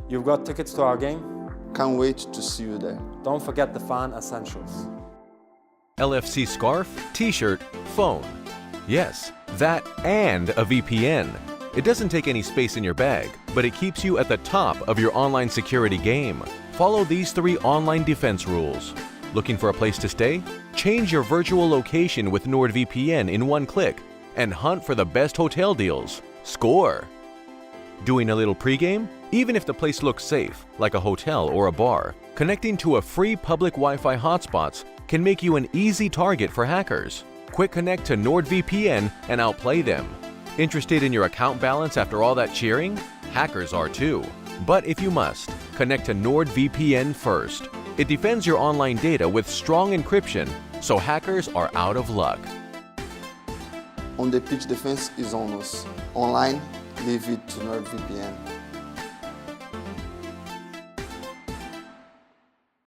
You've got tickets to our game? Can't wait to see you there. Don't forget the fan essentials. LFC scarf, t-shirt, phone. Yes, that and a VPN. It doesn't take any space in your bag, but it keeps you at the top of your online security game. Follow these 3 online defense rules. Looking for a place to stay? Change your virtual location with NordVPN in 1 click and hunt for the best hotel deals. Score! Doing a little pregame? Even if the place looks safe, like a hotel or a bar, connecting to a free public Wi-Fi hotspots can make you an easy target for hackers. Quick connect to NordVPN and outplay them. Interested in your account balance after all that cheering? Hackers are too. But if you must, connect to NordVPN first. It defends your online data with strong encryption, so hackers are out of luck. On the pitch, defense is on us. Online, leave it to NordVPN.